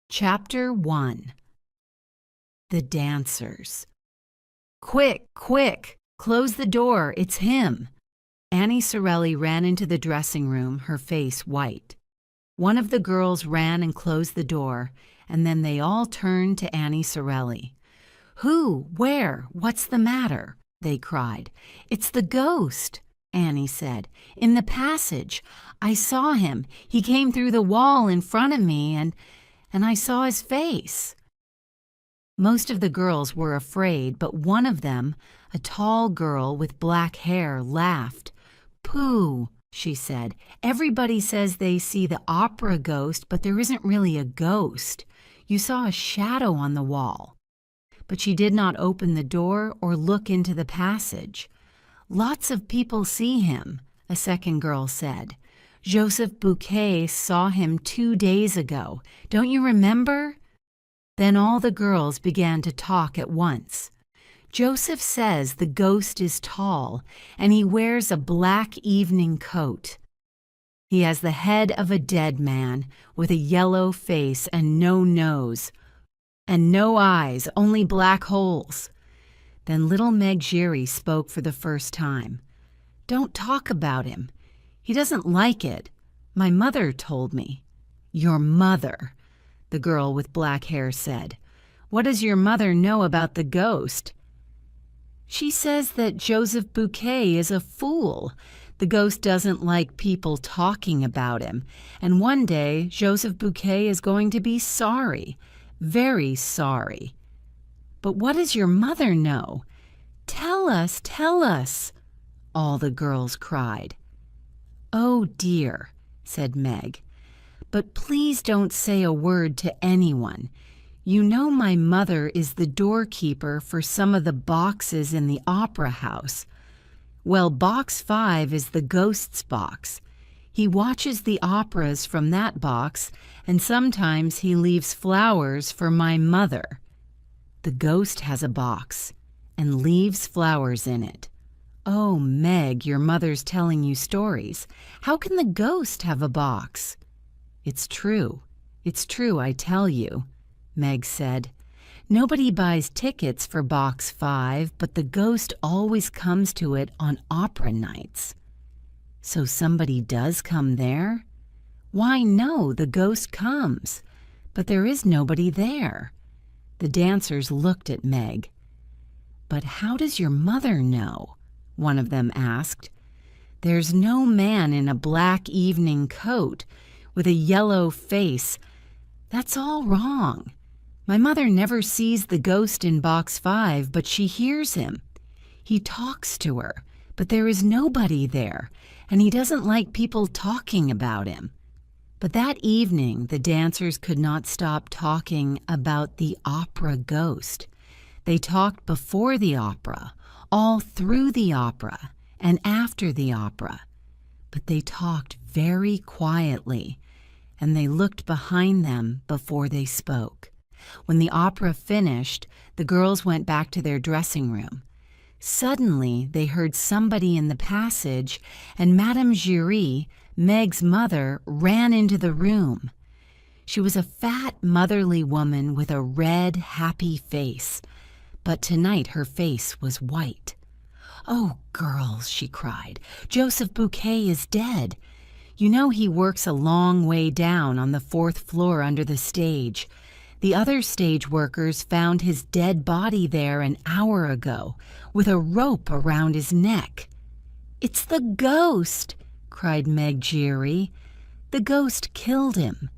Chapter 1. The Dancers. "Quick, quick! Close the door, it's him!" Annie Sorelli ran into the dressing room, her face white. One of the girls ran and closed the door, and then they all turned to Annie Sorelli. "Who? Where? What's the matter?" they cried. "It's the ghost," Annie said. "In the passage. I saw him. He came through the wall in front of me, and I saw his face." Most of the girls were afraid, but one of them, a tall girl with black hair, laughed. "Pooh," she said. "Everybody says they see the opera ghost, but there isn't really a ghost. You saw a shadow on the wall." But she did not open the door or look into the passage. "Lots of people see him," a second girl said. "Joseph Buquet saw him 2 days ago. Don't you remember?" Then all the girls began to talk at once. "Joseph says the ghost is tall, and he wears a black evening coat. He has the head of a dead man, with a yellow face and no nose, and no eyes, only black holes." Then little Meg Giry spoke for the first time. "Don't talk about him. He doesn't like it. My mother told me." "Your mother," the girl with black hair said. "What does your mother know about the ghost?" "She says that Joseph Buquet is a fool. The ghost doesn't like people talking about him, and one day Joseph Buquet is going to be sorry, very sorry." "But what does your mother know? Tell us, tell us!" all the girls cried. "Oh dear," said Meg. "But please don't say a word to anyone. You know my mother is the doorkeeper for some of the boxes in the opera house. Well, box 5 is the ghost's box. He watches the operas from that box, and sometimes he leaves flowers for my mother. The ghost has a box and leaves flowers in it." "Oh, Meg, your mother's telling you stories. How can the ghost have a box?" It's true, I tell you," Meg said. "Nobody buys tickets for box 5, but the ghost always comes to it on opera nights." "So somebody does come there?" "Why, no, the ghost comes, but there is nobody there." The dancers looked at Meg. "But how does your mother know?" one of them asked. "There's no man in a black evening coat with a yellow face. That's all wrong. My mother never sees the ghost in box 5, but she hears him. He talks to her, but there is nobody there, and he doesn't like people talking about him." But that evening, the dancers could not stop talking about the opera ghost. They talked before the opera, all through the opera, and after the opera. But they talked very quietly, and they looked behind them before they spoke. When the opera finished, the girls went back to their dressing room. Suddenly, they heard somebody in the passage, and Madame Giry, Meg's mother, ran into the room. She was a fat, motherly woman with a red, happy face, but tonight her face was white. "Oh, girls," she cried, "Joseph Buquet is dead. You know he works a long way down on the 4th floor under the stage. The other stage workers found his dead body there an hour ago, with a rope around his neck." "It's the ghost!" cried Meg Giry. "The ghost killed him."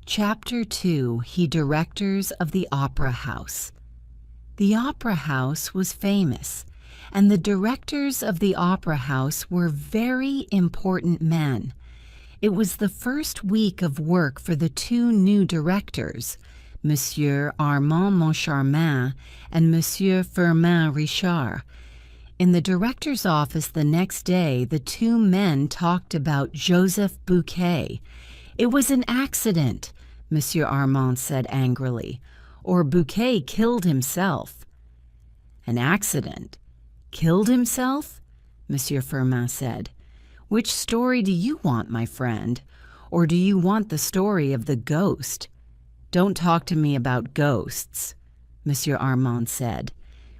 Chapter 2. He Directors of the Opera House. The opera house was famous, and the directors of the opera house were very important men. It was the first week of work for the 2 new directors, Monsieur Armand Moncharmin and Monsieur Firmin Richard. In the director's office the next day, the 2 men talked about Joseph Buquet. "It was an accident," Monsieur Armand said angrily, "or Buquet killed himself." "An accident? Killed himself?" Monsieur Firmin said. "Which story do you want, my friend? Or do you want the story of the ghost?" Don't talk to me about ghosts, Monsieur Armand said.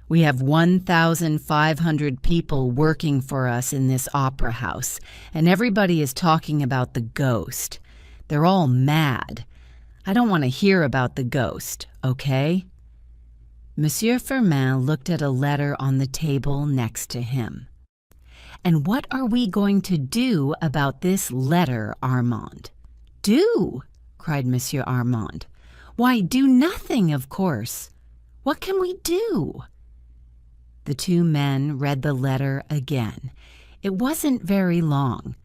We have 1,500 people working for us in this opera house, and everybody is talking about the ghost. They're all mad. I don't want to hear about the ghost, okay? Monsieur Firmin looked at a letter on the table next to him. And what are we going to do about this letter, Armand? Do? Cried Monsieur Armand. Why, do nothing, of course. What can we do? The two men read the letter again. It wasn't very long.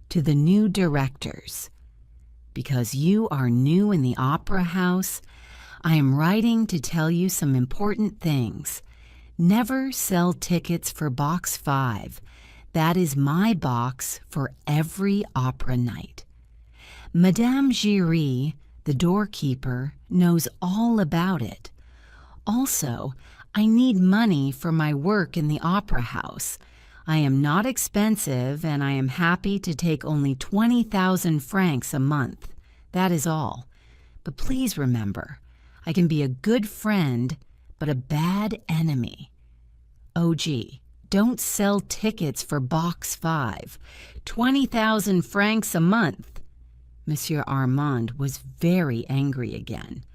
To the new directors. Because you are new in the opera house, I am writing to tell you some important things. Never sell tickets for Box 5. That is my box for every opera night. Madame Giry, the doorkeeper, knows all about it. Also, I need money for my work in the opera house. I am not expensive, and I am happy to take only 20,000 francs a month. That is all. But please remember, I can be a good friend, but a bad enemy. OG, don't sell tickets for Box 5. 20,000 francs a month. Monsieur Armand was very angry again.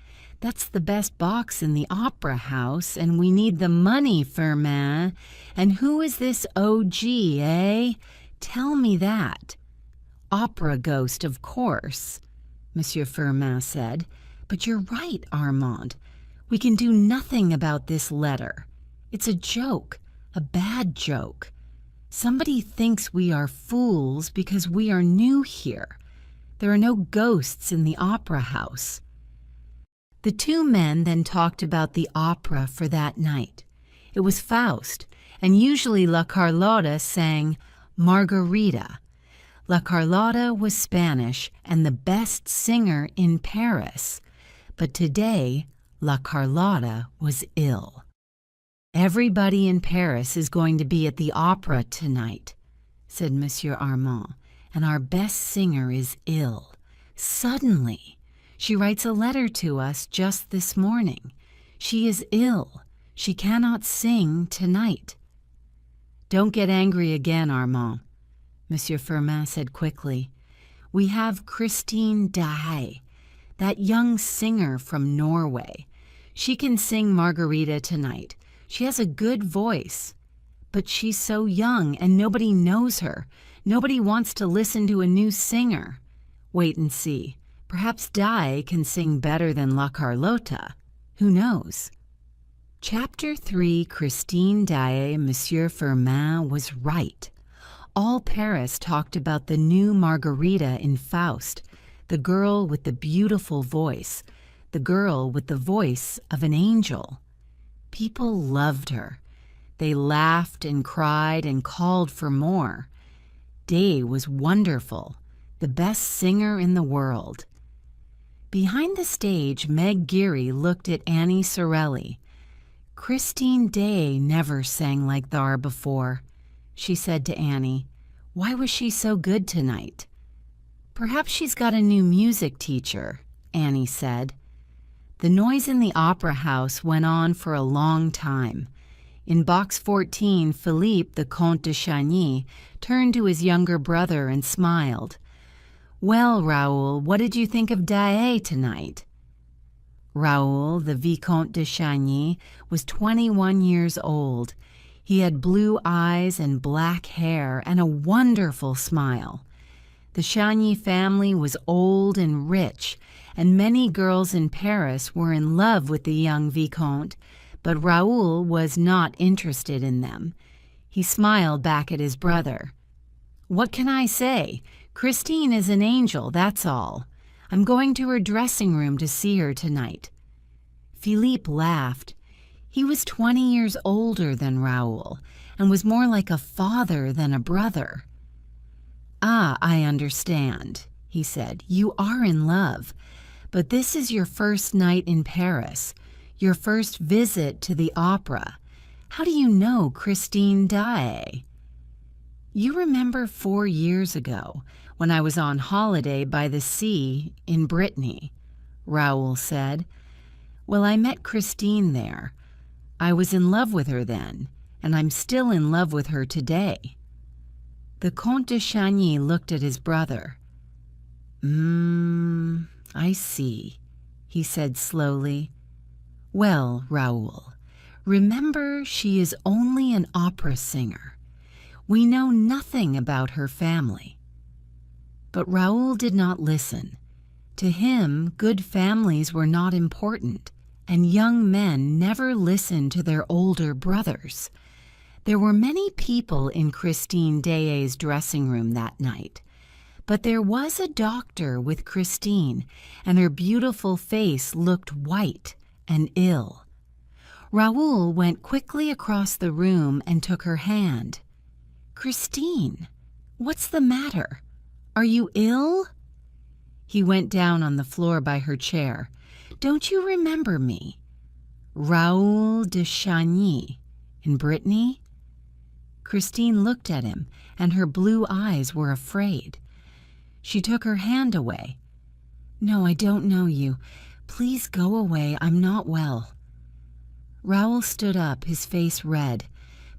That's the best box in the opera house, and we need the money, Firmin. And who is this OG, eh? Tell me that. Opera ghost, of course, Monsieur Firmin said. But you're right, Armand. We can do nothing about this letter. It's a joke, a bad joke. Somebody thinks we are fools because we are new here. There are no ghosts in the opera house. The two men then talked about the opera for that night. It was Faust, and usually La Carlotta sang Margarita. La Carlotta was Spanish and the best singer in Paris, but today La Carlotta was ill. Everybody in Paris is going to be at the opera tonight, said Monsieur Armand, and our best singer is ill. Suddenly. She writes a letter to us just this morning. She is ill. She cannot sing tonight. Don't get angry again, Armand, Monsieur Firmin said quickly. We have Christine Daae, that young singer from Norway. She can sing Margarita tonight. She has a good voice. But she's so young and nobody knows her. Nobody wants to listen to a new singer. Wait and see. Perhaps Daae can sing better than La Carlotta. Who knows? Chapter 3, Christine Daae, Monsieur Firmin was right. All Paris talked about the new Margarita in Faust, the girl with the beautiful voice, the girl with the voice of an angel. People loved her. They laughed and cried and called for more. Daae was wonderful, the best singer in the world. Behind the stage, Meg Giry looked at Annie Sorelli. Christine Daae never sang like thar before, she said to Annie. Why was she so good tonight? Perhaps she's got a new music teacher, Annie said. The noise in the opera house went on for a long time. In box 14, Philippe, the Comte de Chagny, turned to his younger brother and smiled. Well, Raoul, what did you think of Daae tonight? Raoul, the Vicomte de Chagny, was 21 years old. He had blue eyes and black hair and a wonderful smile. The Chagny family was old and rich, and many girls in Paris were in love with the young Vicomte, but Raoul was not interested in them. He smiled back at his brother. What can I say? Christine is an angel, that's all. I'm going to her dressing room to see her tonight. Philippe laughed. He was 20 years older than Raoul and was more like a father than a brother. Ah, I understand, he said. You are in love, but this is your first night in Paris, your first visit to the opera. How do you know Christine Daae? You remember 4 years ago when I was on holiday by the sea in Brittany. Raoul said. Well, I met Christine there. I was in love with her then, and I'm still in love with her today. The Comte de Chagny looked at his brother. I see, he said slowly. Well, Raoul, remember she is only an opera singer. We know nothing about her family. But Raoul did not listen. To him, good families were not important, and young men never listened to their older brothers. There were many people in Christine Daae's dressing room that night, but there was a doctor with Christine, and her beautiful face looked white and ill. Raoul went quickly across the room and took her hand. Christine, what's the matter? Are you ill? He went down on the floor by her chair. Don't you remember me? Raoul de Chagny, in Brittany? Christine looked at him, and her blue eyes were afraid. She took her hand away. No, I don't know you. Please go away. I'm not well. Raoul stood up, his face red.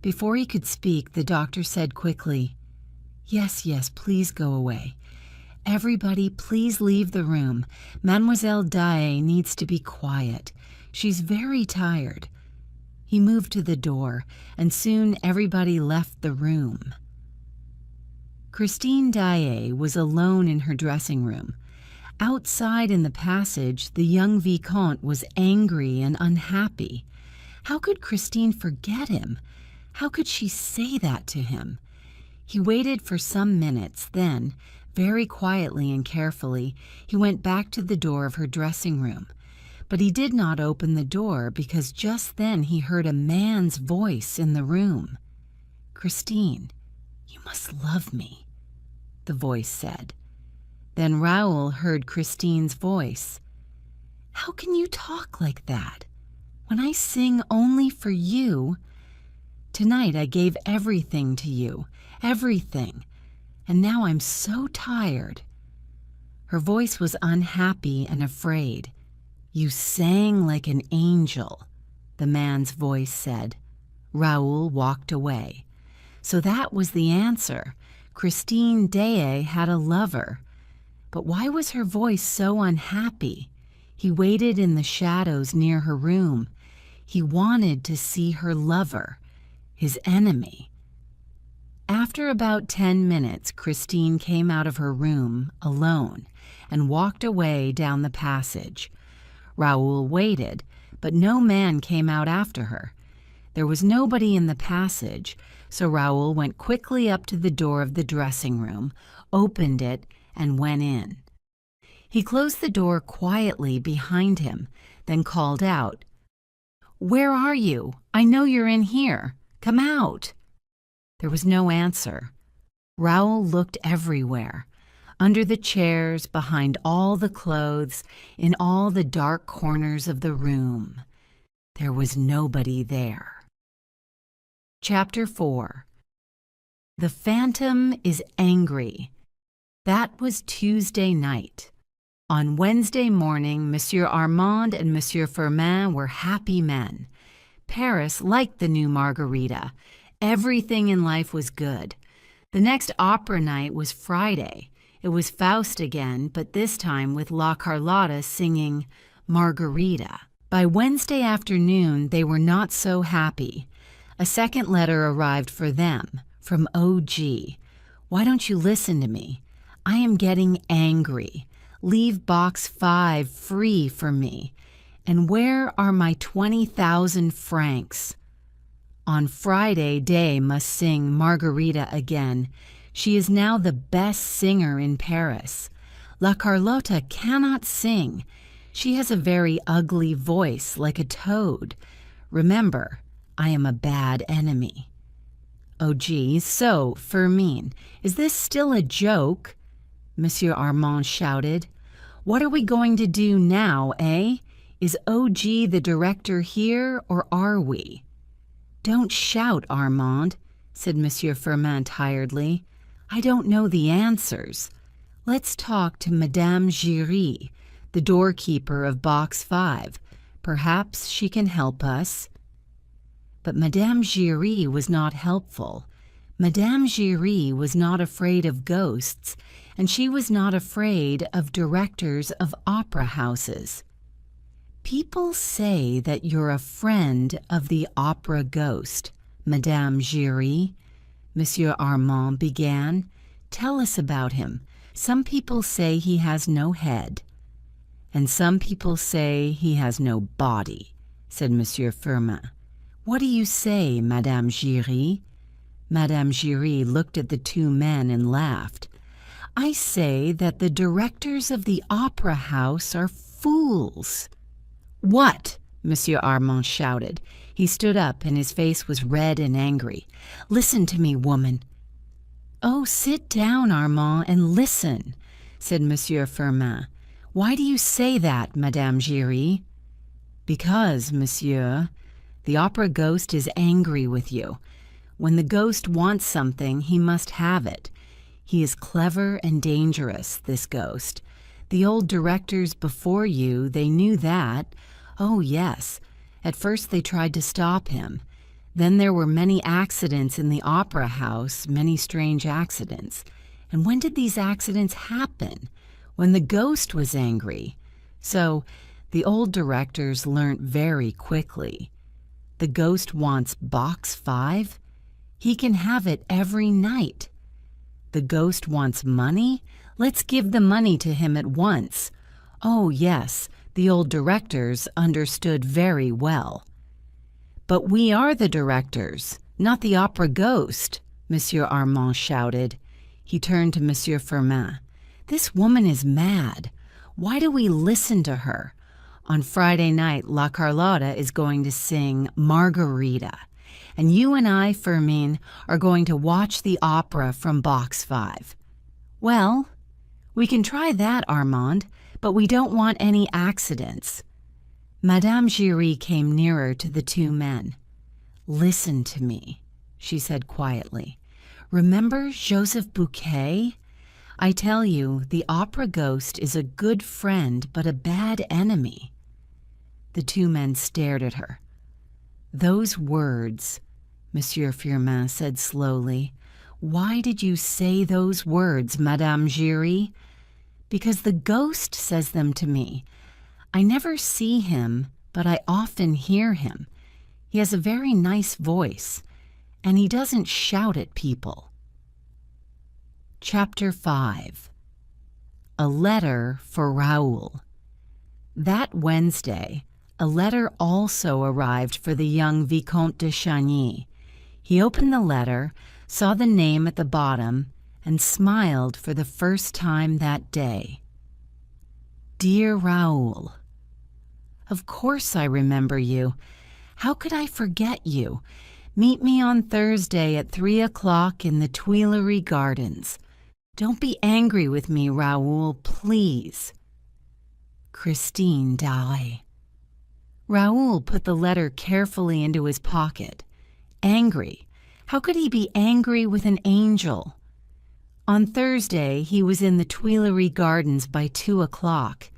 Before he could speak, the doctor said quickly, Yes, please go away. Everybody, please leave the room. Mademoiselle Daae needs to be quiet. She's very tired. He moved to the door, and soon everybody left the room. Christine Daae was alone in her dressing room. Outside in the passage, the young Vicomte was angry and unhappy. How could Christine forget him? How could she say that to him? He waited for some minutes, then, very quietly and carefully, he went back to the door of her dressing room. But he did not open the door because just then he heard a man's voice in the room. Christine, you must love me, the voice said. Then Raoul heard Christine's voice. How can you talk like that? When I sing only for you, tonight I gave everything to you, everything, and now I'm so tired. Her voice was unhappy and afraid. You sang like an angel, the man's voice said. Raoul walked away. So that was the answer. Christine Daae had a lover. But why was her voice so unhappy? He waited in the shadows near her room. He wanted to see her lover, his enemy. After about 10 minutes, Christine came out of her room alone and walked away down the passage. Raoul waited, but no man came out after her. There was nobody in the passage, so Raoul went quickly up to the door of the dressing room, opened it, and went in. He closed the door quietly behind him, then called out, Where are you? I know you're in here. Come out. There was no answer. Raoul looked everywhere, under the chairs, behind all the clothes, in all the dark corners of the room. There was nobody there. Chapter 4. The Phantom is Angry. That was Tuesday night. On Wednesday morning, Monsieur Armand and Monsieur Firmin were happy men. Paris liked the new Margarita. Everything in life was good. The next opera night was Friday. It was Faust again, but this time with La Carlotta singing Margarita. By Wednesday afternoon, they were not so happy. A second letter arrived for them, from O.G. Why don't you listen to me? I am getting angry. Leave box 5 free for me. And where are my 20,000 francs? On Friday, Day must sing Margarita again. She is now the best singer in Paris. La Carlotta cannot sing. She has a very ugly voice, like a toad. Remember, I am a bad enemy. Oh, gee, so, Firmin, is this still a joke? Monsieur Armand shouted. What are we going to do now, eh? Is O.G. the director here, or are we? Don't shout, Armand, said Monsieur Firmin tiredly. I don't know the answers. Let's talk to Madame Giry, the doorkeeper of Box 5. Perhaps she can help us." But Madame Giry was not helpful. Madame Giry was not afraid of ghosts, and she was not afraid of directors of opera houses. "People say that you're a friend of the opera ghost, Madame Giry," Monsieur Armand began. "Tell us about him. Some people say he has no head." "And some people say he has no body," said Monsieur Firmin. "What do you say, Madame Giry?" Madame Giry looked at the two men and laughed. "I say that the directors of the opera house are fools." "What?" Monsieur Armand shouted. He stood up and his face was red and angry. "Listen to me, woman." "Oh, sit down, Armand, and listen," said Monsieur Firmin. "Why do you say that, Madame Giry?" "Because, monsieur, the opera ghost is angry with you. When the ghost wants something, he must have it. He is clever and dangerous, this ghost. The old directors before you, they knew that. Oh, yes. At first they tried to stop him. Then there were many accidents in the opera house, many strange accidents. And when did these accidents happen? When the ghost was angry. So the old directors learnt very quickly. The ghost wants Box 5? He can have it every night. The ghost wants money? Let's give the money to him at once. Oh, yes, the old directors understood very well. But we are the directors, not the opera ghost, Monsieur Armand shouted. He turned to Monsieur Firmin. This woman is mad. Why do we listen to her? On Friday night, La Carlotta is going to sing Margarita. And you and I, Firmin, are going to watch the opera from Box 5. Well, we can try that, Armand, but we don't want any accidents. Madame Giry came nearer to the two men. "Listen to me," she said quietly. "Remember Joseph Bouquet? I tell you, the opera ghost is a good friend but a bad enemy." The two men stared at her. "Those words," Monsieur Firmin said slowly. "Why did you say those words, Madame Giry?" "Because the ghost says them to me. I never see him, but I often hear him. He has a very nice voice, and he doesn't shout at people." Chapter 5. A Letter for Raoul. That Wednesday, a letter also arrived for the young Vicomte de Chagny. He opened the letter, saw the name at the bottom, and smiled for the first time that day. Dear Raoul, of course I remember you. How could I forget you? Meet me on Thursday at 3 o'clock in the Tuileries Gardens. Don't be angry with me, Raoul, please. Christine Daae. Raoul put the letter carefully into his pocket. Angry? How could he be angry with an angel? On Thursday, he was in the Tuileries Gardens by 2 o'clock.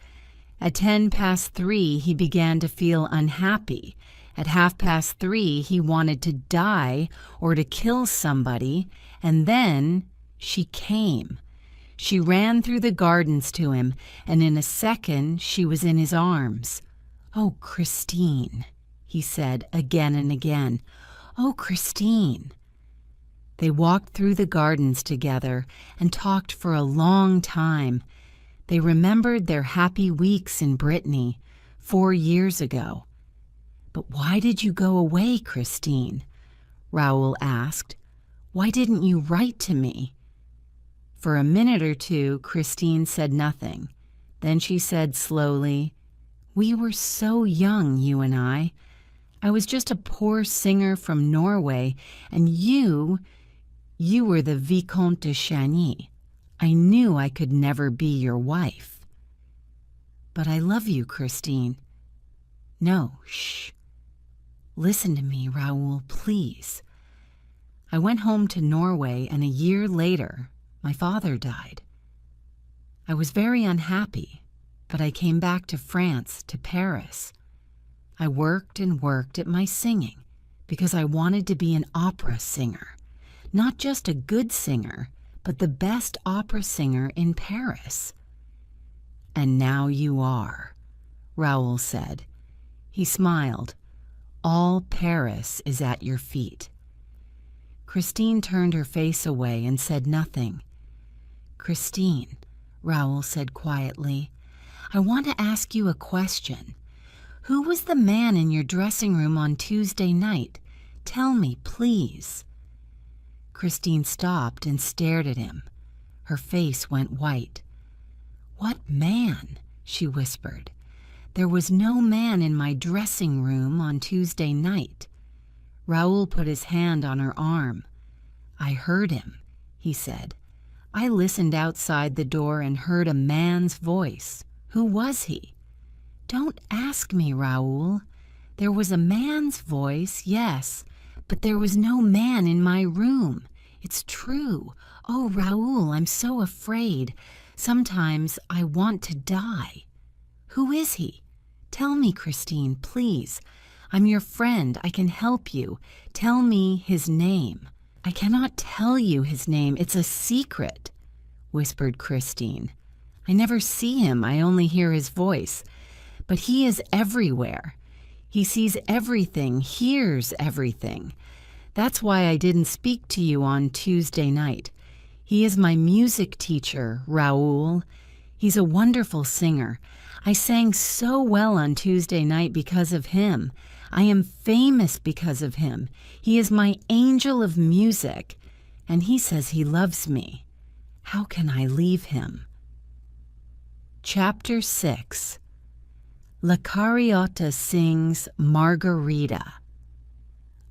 At 3:10, he began to feel unhappy. At 3:30, he wanted to die or to kill somebody, and then she came. She ran through the gardens to him, and in a second she was in his arms. "Oh, Christine," he said again and again. "Oh, Christine." They walked through the gardens together and talked for a long time. They remembered their happy weeks in Brittany 4 years ago. "But why did you go away, Christine?" Raoul asked. "Why didn't you write to me?" For a minute or two, Christine said nothing. Then she said slowly, "We were so young, you and I. I was just a poor singer from Norway, and you were the Vicomte de Chagny. I knew I could never be your wife." "But I love you, Christine." "No, shh. Listen to me, Raoul, please. I went home to Norway, and a year later, my father died. I was very unhappy. but I came back to France, to Paris. I worked and worked at my singing because I wanted to be an opera singer. Not just a good singer, but the best opera singer in Paris. And now you are, Raoul said. He smiled. All Paris is at your feet. Christine turned her face away and said nothing. Christine, Raoul said quietly, I want to ask you a question. Who was the man in your dressing room on Tuesday night? Tell me, please. Christine stopped and stared at him. Her face went white. What man? She whispered. There was no man in my dressing room on Tuesday night. Raoul put his hand on her arm. I heard him, he said. I listened outside the door and heard a man's voice. Who was he? Don't ask me, Raoul. There was a man's voice, yes, but there was no man in my room. It's true. Oh, Raoul, I'm so afraid. Sometimes I want to die. Who is he? Tell me, Christine, please. I'm your friend. I can help you. Tell me his name. I cannot tell you his name. It's a secret, whispered Christine. I never see him. I only hear his voice. But he is everywhere. He sees everything, hears everything. That's why I didn't speak to you on Tuesday night. He is my music teacher, Raoul. He's a wonderful singer. I sang so well on Tuesday night because of him. I am famous because of him. He is my angel of music, and he says he loves me. How can I leave him? Chapter 6. La Cariotta sings Margarita.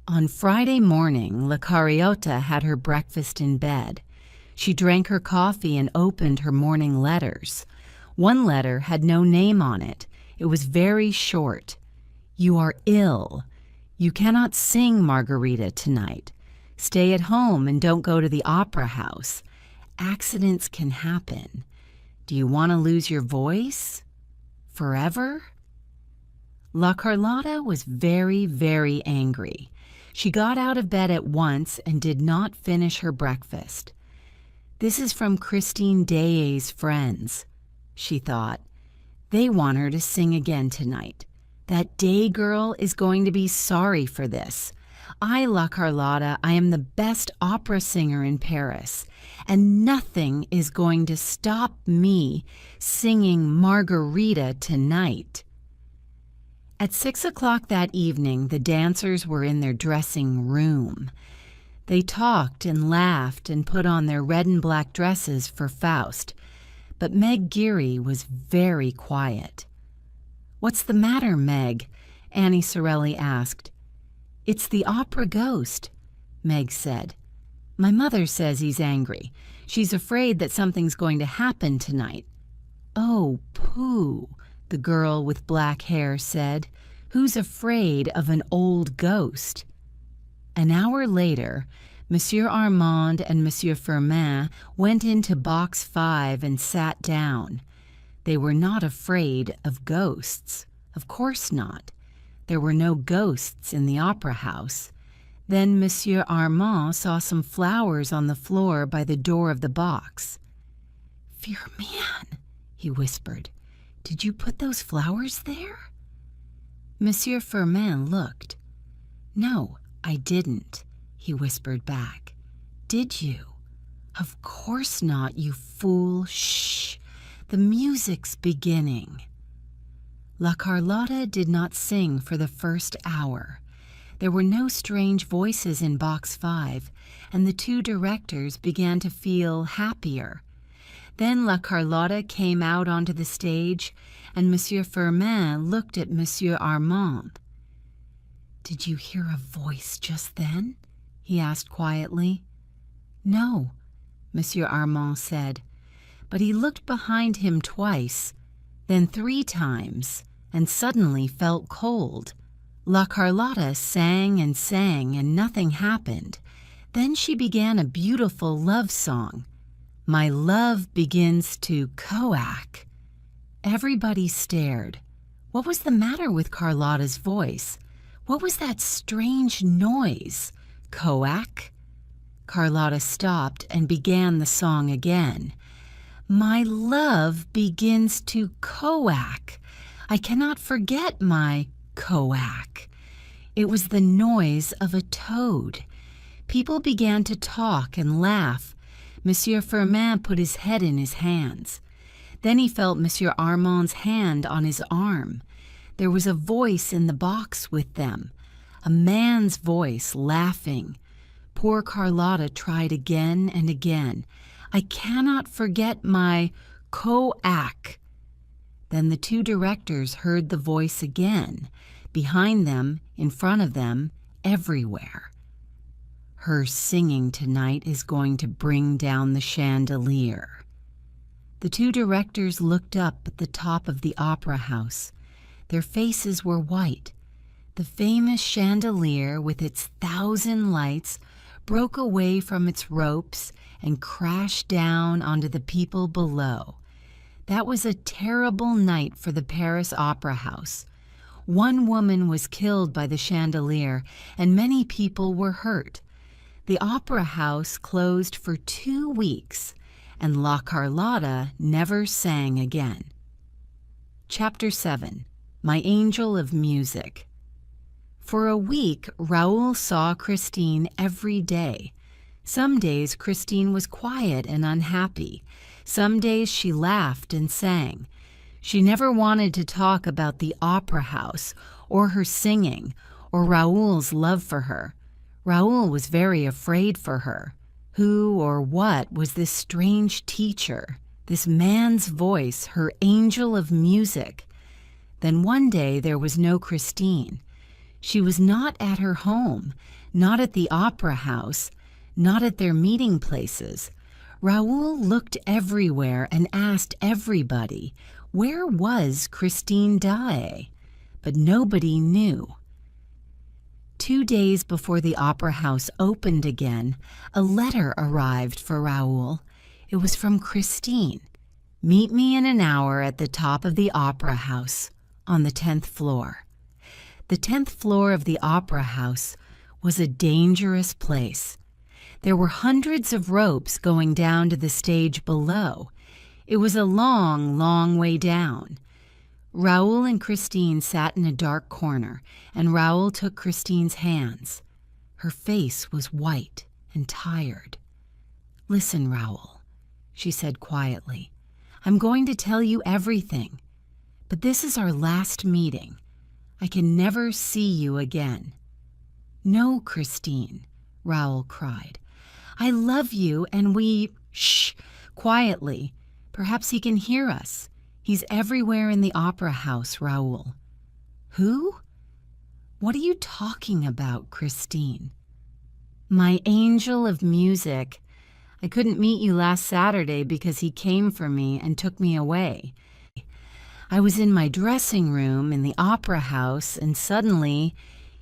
On Friday morning, La Cariotta had her breakfast in bed. She drank her coffee and opened her morning letters. One letter had no name on it. It was very short. You are ill. You cannot sing Margarita tonight. Stay at home and don't go to the opera house. Accidents can happen. Do you want to lose your voice? Forever? La Carlotta was very, very angry. She got out of bed at once and did not finish her breakfast. This is from Christine Daae's friends, she thought. They want her to sing again tonight. That Day girl is going to be sorry for this. I, La Carlotta, I am the best opera singer in Paris, and nothing is going to stop me singing Margarita tonight. At 6 o'clock that evening, the dancers were in their dressing room. They talked and laughed and put on their red and black dresses for Faust, but Meg Geary was very quiet. What's the matter, Meg? Annie Sorelli asked. It's the opera ghost, Meg said. My mother says he's angry. She's afraid that something's going to happen tonight. Oh, pooh, the girl with black hair said. Who's afraid of an old ghost? An hour later, Monsieur Armand and Monsieur Firmin went into Box 5 and sat down. They were not afraid of ghosts. Of course not. There were no ghosts in the opera house. Then Monsieur Armand saw some flowers on the floor by the door of the box. Firmin, he whispered, did you put those flowers there? Monsieur Firmin looked. No, I didn't, he whispered back. Did you? Of course not, you fool. Shh, the music's beginning. La Carlotta did not sing for the first hour. There were no strange voices in Box 5, and the two directors began to feel happier. Then La Carlotta came out onto the stage, and Monsieur Firmin looked at Monsieur Armand. Did you hear a voice just then? He asked quietly. No, Monsieur Armand said, but he looked behind him twice, then 3 times, and suddenly felt cold. La Carlotta sang and nothing happened. Then she began a beautiful love song. My love begins to coax. Everybody stared. What was the matter with Carlotta's voice? What was that strange noise? Coac? Carlotta stopped and began the song again. My love begins to coac. I cannot forget my coac. It was the noise of a toad. People began to talk and laugh. Monsieur Firmin put his head in his hands. Then he felt Monsieur Armand's hand on his arm. There was a voice in the box with them, a man's voice laughing. Poor Carlotta tried again and again. I cannot forget my coac. Then the two directors heard the voice again, behind them, in front of them, everywhere. Her singing tonight is going to bring down the chandelier. The two directors looked up at the top of the opera house. Their faces were white. The famous chandelier, with its 1,000 lights, broke away from its ropes and crashed down onto the people below. That was a terrible night for the Paris Opera House. One woman was killed by the chandelier, and many people were hurt. The opera house closed for 2 weeks, and La Carlotta never sang again. Chapter 7. My Angel of Music. For a week, Raoul saw Christine every day. Some days Christine was quiet and unhappy. Some days she laughed and sang. She never wanted to talk about the opera house, or her singing, or Raoul's love for her. Raoul was very afraid for her. Who or what was this strange teacher, this man's voice, her angel of music? Then one day there was no Christine. She was not at her home, not at the opera house, not at their meeting places. Raoul looked everywhere and asked everybody, where was Christine Daae? But nobody knew. 2 days before the opera house opened again, a letter arrived for Raoul. It was from Christine. Meet me in an hour at the top of the opera house, on the 10th floor. The 10th floor of the opera house was a dangerous place. There were hundreds of ropes going down to the stage below. It was a long, long way down. Raoul and Christine sat in a dark corner, and Raoul took Christine's hands. Her face was white and tired. Listen, Raoul, she said quietly. I'm going to tell you everything. But this is our last meeting. I can never see you again. No, Christine, Raoul cried. I love you, and we... Shh! Quietly. Perhaps he can hear us. He's everywhere in the opera house, Raoul. Who? What are you talking about, Christine? My angel of music. I couldn't meet you last Saturday because he came for me and took me away. I was in my dressing room in the opera house, and suddenly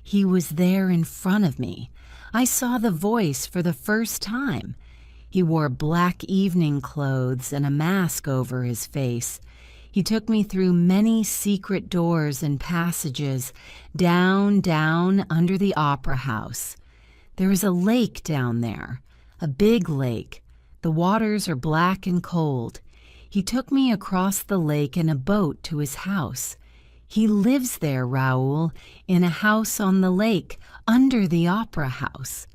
he was there in front of me. I saw the voice for the first time. He wore black evening clothes and a mask over his face. He took me through many secret doors and passages, down, down under the opera house. There is a lake down there, a big lake. The waters are black and cold. He took me across the lake in a boat to his house. He lives there, Raoul, in a house on the lake, under the opera house.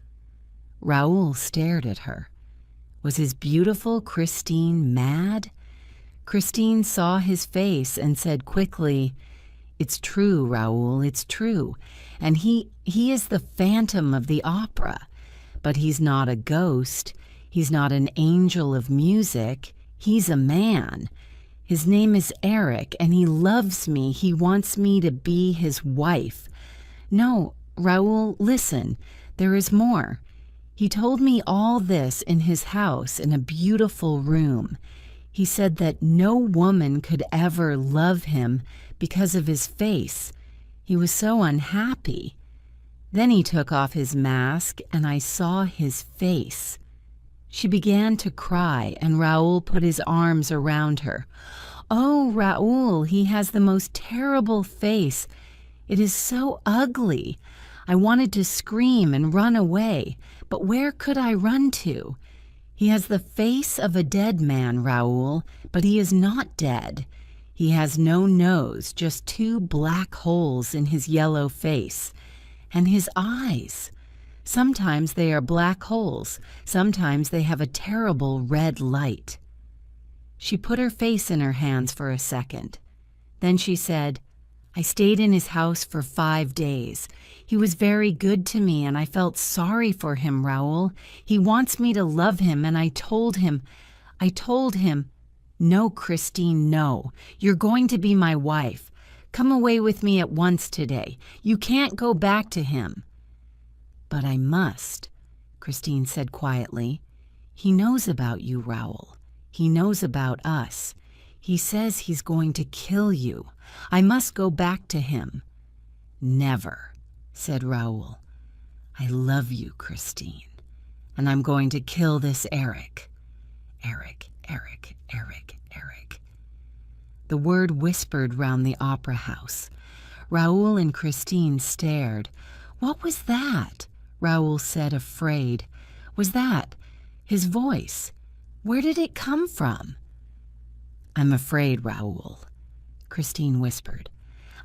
Raoul stared at her. Was his beautiful Christine mad? Christine saw his face and said quickly, It's true, Raoul, it's true. And he is the phantom of the opera. But he's not a ghost. He's not an angel of music. He's a man. His name is Eric, and he loves me. He wants me to be his wife. No, Raoul, listen. There is more. He told me all this in his house in a beautiful room. He said that no woman could ever love him because of his face. He was so unhappy. Then he took off his mask, and I saw his face. She began to cry, and Raoul put his arms around her. Oh, Raoul, he has the most terrible face. It is so ugly. I wanted to scream and run away, but where could I run to? He has the face of a dead man, Raoul, but he is not dead. He has no nose, just 2 black holes in his yellow face. And his eyes. Sometimes they are black holes, sometimes they have a terrible red light. She put her face in her hands for a second. Then she said, I stayed in his house for 5 days. He was very good to me, and I felt sorry for him, Raoul. He wants me to love him, and I told him, no, Christine, no. You're going to be my wife. Come away with me at once today. You can't go back to him. But I must, Christine said quietly. He knows about you, Raoul. He knows about us. He says he's going to kill you. I must go back to him. Never, said Raoul. I love you, Christine, and I'm going to kill this Eric. Eric. The word whispered round the opera house. Raoul and Christine stared. What was that? Raoul said, afraid. Was that his voice? Where did it come from? I'm afraid, Raoul, Christine whispered.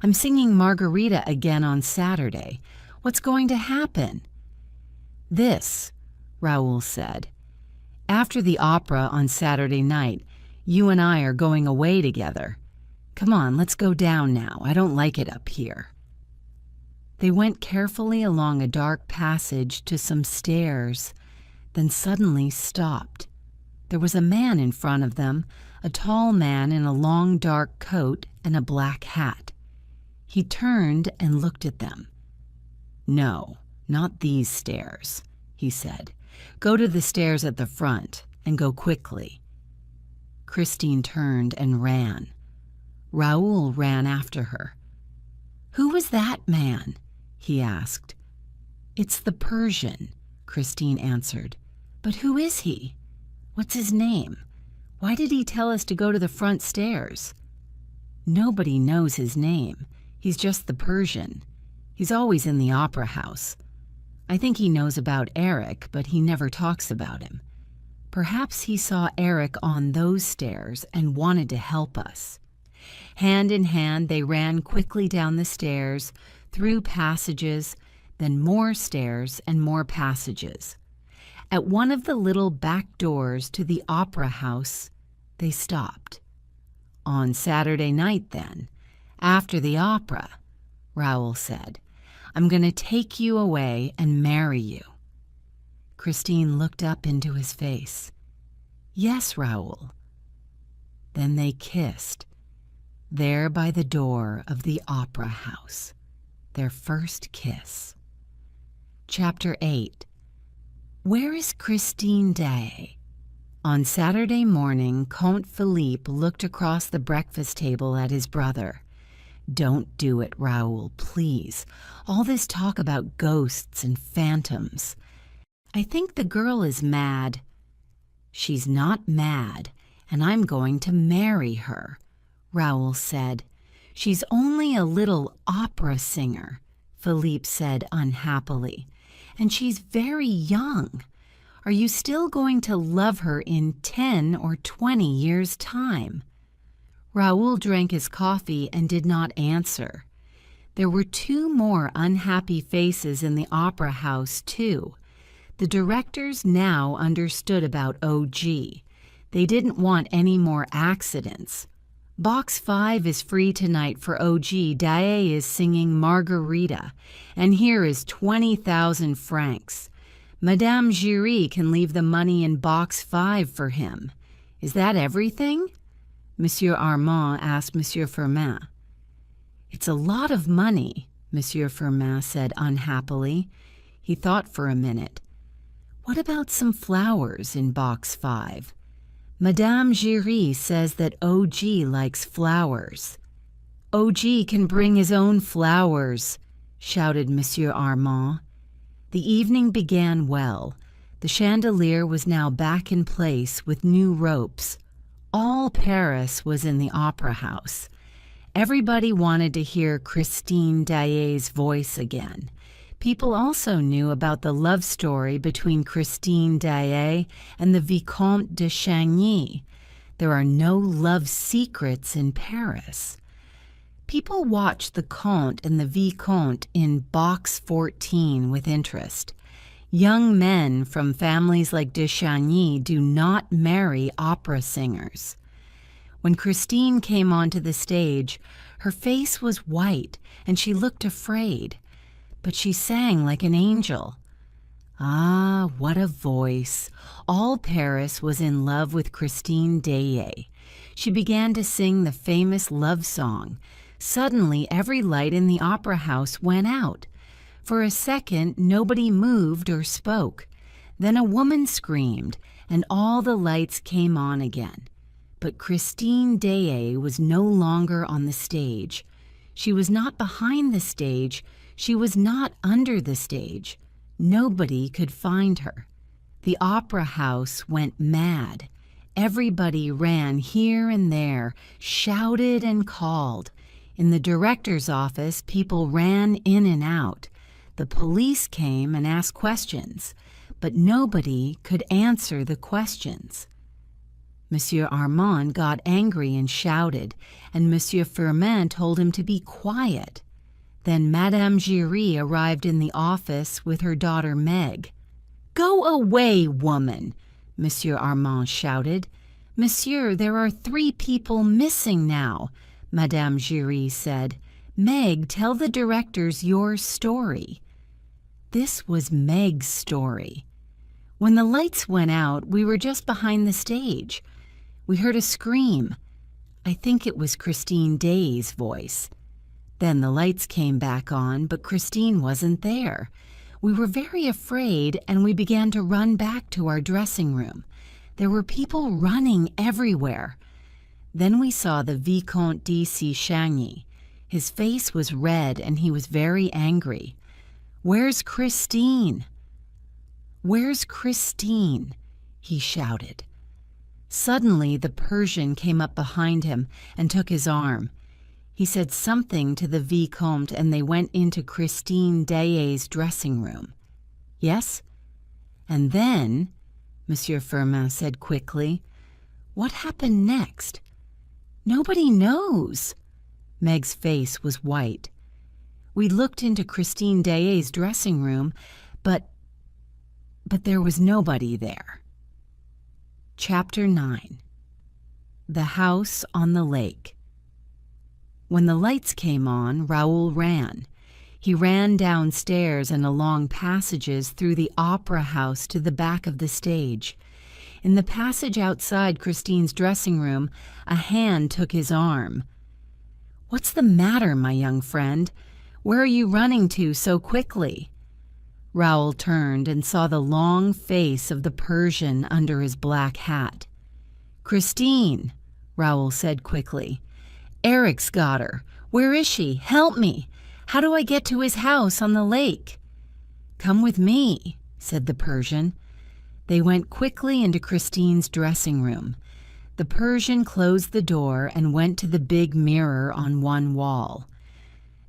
I'm singing Margarita again on Saturday. What's going to happen? This, Raoul said. After the opera on Saturday night, you and I are going away together. Come on, let's go down now. I don't like it up here. They went carefully along a dark passage to some stairs, then suddenly stopped. There was a man in front of them, a tall man in a long dark coat and a black hat. He turned and looked at them. No, not these stairs, he said. Go to the stairs at the front and go quickly. Christine turned and ran. Raoul ran after her. Who was that man? He asked. It's the Persian, Christine answered. But who is he? What's his name? Why did he tell us to go to the front stairs? Nobody knows his name. He's just the Persian. He's always in the opera house. I think he knows about Eric, but he never talks about him. Perhaps he saw Eric on those stairs and wanted to help us. Hand in hand, they ran quickly down the stairs, through passages, then more stairs and more passages. At one of the little back doors to the opera house, they stopped. On Saturday night, then, after the opera, Raoul said, I'm going to take you away and marry you. Christine looked up into his face. Yes, Raoul. Then they kissed, there by the door of the opera house, their first kiss. Chapter 8. Where is Christine Daae? On Saturday morning, Comte Philippe looked across the breakfast table at his brother. Don't do it, Raoul, please. All this talk about ghosts and phantoms. I think the girl is mad. She's not mad, and I'm going to marry her, Raoul said. She's only a little opera singer, Philippe said unhappily, and she's very young. Are you still going to love her in 10 or 20 years' time? Raoul drank his coffee and did not answer. There were 2 more unhappy faces in the opera house, too. The directors now understood about OG. They didn't want any more accidents. Box 5 is free tonight for OG. Daae is singing Margarita, and here is 20,000 francs. Madame Giry can leave the money in Box 5 for him. Is that everything? Monsieur Armand asked Monsieur Firmin. It's a lot of money, Monsieur Firmin said unhappily. He thought for a minute. What about some flowers in Box 5? Madame Giry says that OG likes flowers. OG can bring his own flowers, shouted Monsieur Armand. The evening began well. The chandelier was now back in place with new ropes. All Paris was in the opera house. Everybody wanted to hear Christine Daae's voice again. People also knew about the love story between Christine Daae and the Vicomte de Chagny. There are no love secrets in Paris. People watched the Comte and the Vicomte in Box 14 with interest. Young men from families like de Chagny do not marry opera singers. When Christine came onto the stage, her face was white and she looked afraid, but she sang like an angel. Ah, what a voice! All Paris was in love with Christine Daae. She began to sing the famous love song. Suddenly, every light in the opera house went out. For a second, nobody moved or spoke. Then a woman screamed, and all the lights came on again. But Christine Daae was no longer on the stage. She was not behind the stage. She was not under the stage. Nobody could find her. The opera house went mad. Everybody ran here and there, shouted and called. In the director's office, people ran in and out. The police came and asked questions, but nobody could answer the questions. Monsieur Armand got angry and shouted, and Monsieur Firmin told him to be quiet. Then Madame Giry arrived in the office with her daughter Meg. "Go away, woman!" Monsieur Armand shouted. "Monsieur, there are 3 people missing now," Madame Giry said. "Meg, tell the directors your story." This was Meg's story. When the lights went out, we were just behind the stage. We heard a scream. I think it was Christine Daae's voice. Then the lights came back on, but Christine wasn't there. We were very afraid, and we began to run back to our dressing room. There were people running everywhere. Then we saw the Vicomte de Chagny. His face was red, and he was very angry. "Where's Christine? Where's Christine?" he shouted. Suddenly, the Persian came up behind him and took his arm. He said something to the Vicomte, and they went into Christine Daae's dressing room. "Yes?" "And then," Monsieur Firmin said quickly, "what happened next?" "Nobody knows." Meg's face was white. We looked into Christine Daae's dressing room, but there was nobody there. Chapter 9. The House on the Lake. When the lights came on, Raoul ran. He ran downstairs and along passages through the opera house to the back of the stage. In the passage outside Christine's dressing room, a hand took his arm. "What's the matter, my young friend? Where are you running to so quickly?" Raoul turned and saw the long face of the Persian under his black hat. "Christine," Raoul said quickly. "Eric's got her. Where is she? Help me. How do I get to his house on the lake?" "Come with me," said the Persian. They went quickly into Christine's dressing room. The Persian closed the door and went to the big mirror on one wall.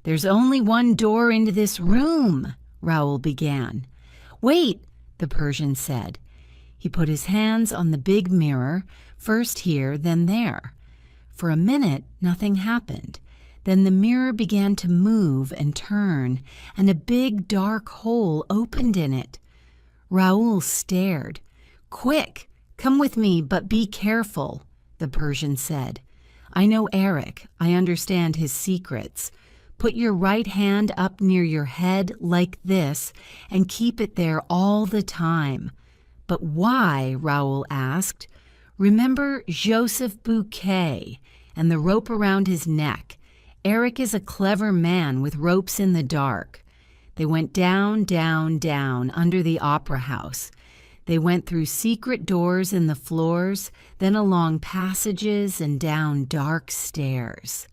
"There's only one door into this room," Raoul began. "Wait," the Persian said. He put his hands on the big mirror, first here, then there. For a minute, nothing happened. Then the mirror began to move and turn, and a big dark hole opened in it. Raoul stared. "Quick, come with me, but be careful," the Persian said. "I know Eric. I understand his secrets. Put your right hand up near your head like this and keep it there all the time." "But why?" Raoul asked. "Remember Joseph Bouquet and the rope around his neck. Eric is a clever man with ropes in the dark." They went down, down, down under the opera house. They went through secret doors in the floors, then along passages and down dark stairs.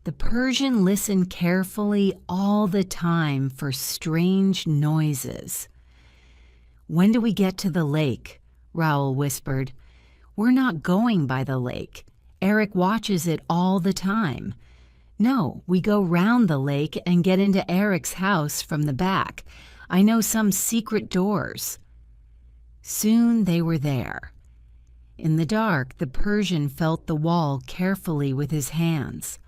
The Persian listened carefully all the time for strange noises. "When do we get to the lake?" Raoul whispered. We're not going by the lake. Eric watches it all the time. No, we go round the lake and get into Eric's house from the back. I know some secret doors." Soon they were there. In the dark, the Persian felt the wall carefully with his hands.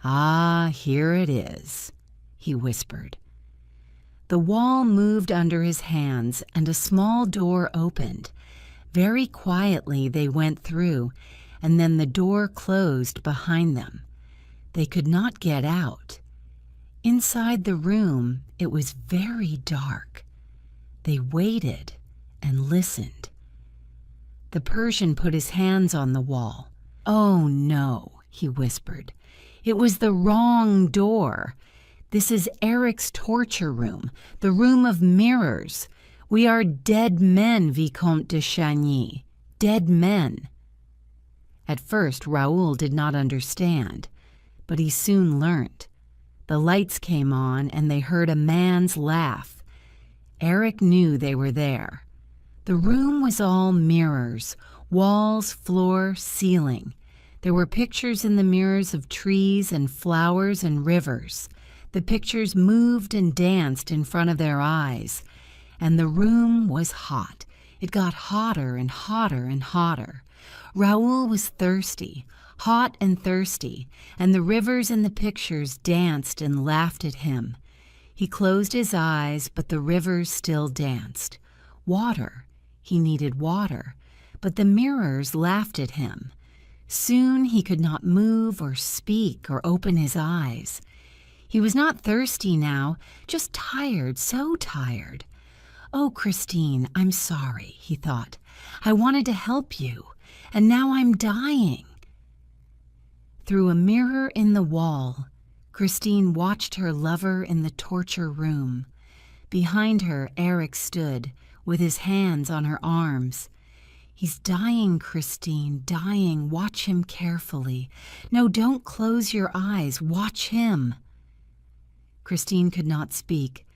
"Ah, here it is," he whispered. The wall moved under his hands and a small door opened. Very quietly they went through, and then the door closed behind them. They could not get out. Inside the room, it was very dark. They waited and listened. The Persian put his hands on the wall. "Oh no," he whispered. "It was the wrong door. This is Eric's torture room, the room of mirrors. We are dead men, Vicomte de Chagny, dead men." At first, Raoul did not understand, but he soon learnt. The lights came on and they heard a man's laugh. Eric knew they were there. The room was all mirrors, walls, floor, ceiling. There were pictures in the mirrors of trees and flowers and rivers. The pictures moved and danced in front of their eyes. And the room was hot. It got hotter and hotter and hotter. Raoul was thirsty, hot and thirsty, and the rivers in the pictures danced and laughed at him. He closed his eyes, but the rivers still danced. Water. He needed water, but the mirrors laughed at him. Soon he could not move or speak or open his eyes. He was not thirsty now, just tired, so tired. "Oh, Christine, I'm sorry," he thought. "I wanted to help you, and now I'm dying." Through a mirror in the wall, Christine watched her lover in the torture room. Behind her, Eric stood, with his hands on her arms. "He's dying, Christine, dying. Watch him carefully. No, don't close your eyes. Watch him." Christine could not speak.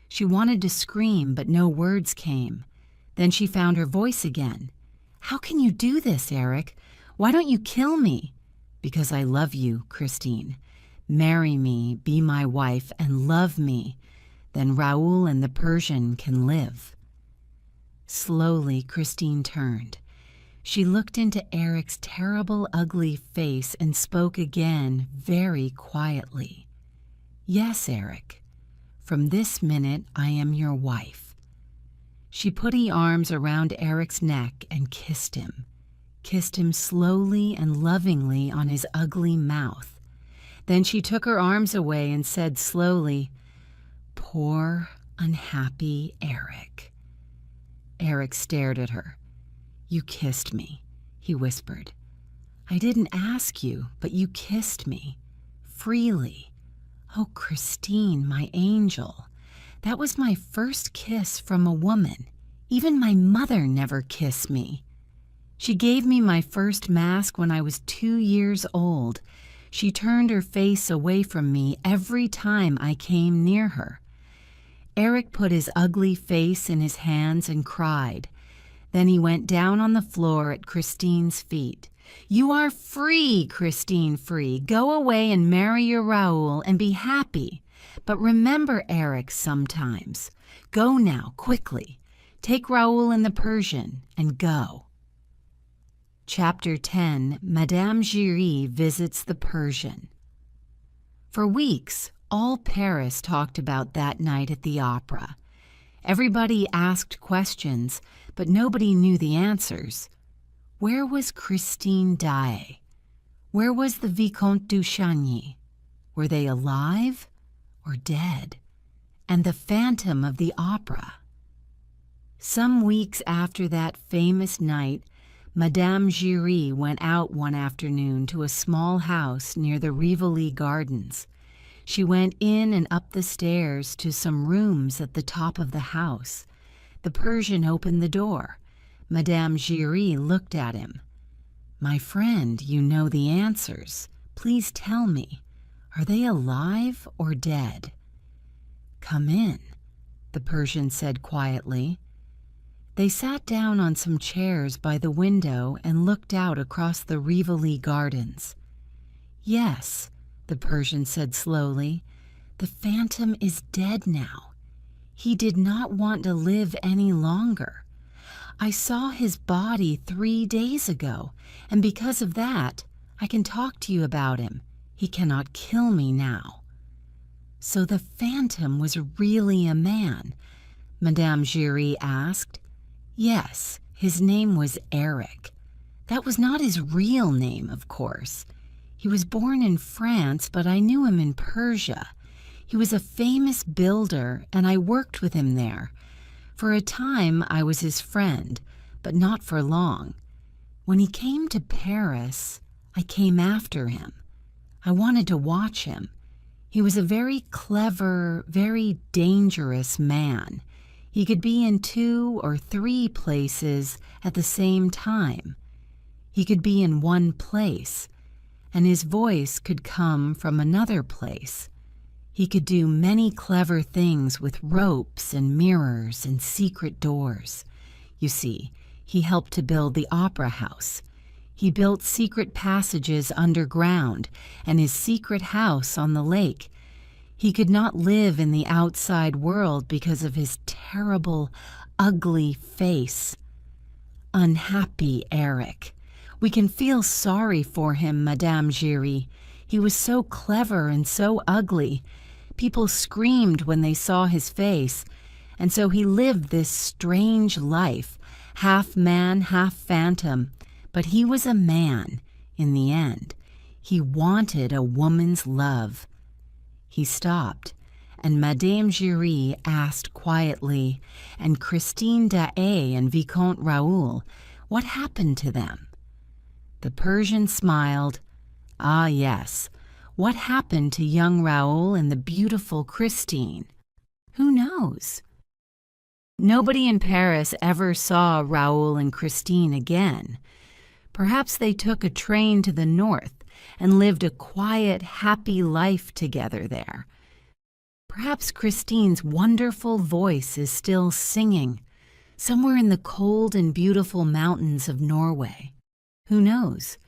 She wanted to scream, but no words came. Then she found her voice again. "How can you do this, Eric? Why don't you kill me?" "Because I love you, Christine. Marry me, be my wife, and love me. Then Raoul and the Persian can live." Slowly, Christine turned. She looked into Eric's terrible, ugly face and spoke again, very quietly. "Yes, Eric. From this minute, I am your wife." She put her arms around Eric's neck and kissed him slowly and lovingly on his ugly mouth. Then she took her arms away and said slowly, "Poor, unhappy Eric." Eric stared at her. "You kissed me," he whispered. "I didn't ask you, but you kissed me. Freely. Oh, Christine, my angel. That was my first kiss from a woman. Even my mother never kissed me. She gave me my first mask when I was 2 years old. She turned her face away from me every time I came near her." Eric put his ugly face in his hands and cried. Then he went down on the floor at Christine's feet. "You are free, Christine, free. Go away and marry your Raoul and be happy. But remember Eric sometimes. Go now, quickly. Take Raoul and the Persian and go." Chapter 10, Madame Giry Visits the Persian. For weeks, all Paris talked about that night at the opera. Everybody asked questions, but nobody knew the answers. Where was Christine Daae? Where was the Vicomte de Chagny? Were they alive or dead? And the phantom of the opera? Some weeks after that famous night, Madame Giry went out one afternoon to a small house near the Rivoli Gardens. She went in and up the stairs to some rooms at the top of the house. The Persian opened the door. Madame Giry looked at him. "My friend, you know the answers. Please tell me, are they alive or dead?" "Come in," the Persian said quietly. They sat down on some chairs by the window and looked out across the Rivoli gardens. "Yes," the Persian said slowly, "the phantom is dead now. He did not want to live any longer. I saw his body 3 days ago, and because of that, I can talk to you about him. He cannot kill me now." "So the phantom was really a man?" Madame Giry asked. "Yes, his name was Eric. That was not his real name, of course. He was born in France, but I knew him in Persia. He was a famous builder, and I worked with him there. For a time, I was his friend, but not for long. When he came to Paris, I came after him. I wanted to watch him. He was a very clever, very dangerous man. He could be in 2 or 3 places at the same time. He could be in one place, and his voice could come from another place. He could do many clever things with ropes and mirrors and secret doors. You see, he helped to build the opera house. He built secret passages underground and his secret house on the lake. He could not live in the outside world because of his terrible, ugly face. Unhappy Eric. We can feel sorry for him, Madame Giry. He was so clever and so ugly. People screamed when they saw his face, and so he lived this strange life, half man, half phantom. But he was a man, in the end. He wanted a woman's love." He stopped, and Madame Giry asked quietly, "And Christine Daae and Vicomte Raoul, what happened to them?" The Persian smiled. "Ah, yes. What happened to young Raoul and the beautiful Christine? Who knows? Nobody in Paris ever saw Raoul and Christine again. Perhaps they took a train to the north and lived a quiet, happy life together there. Perhaps Christine's wonderful voice is still singing somewhere in the cold and beautiful mountains of Norway. Who knows?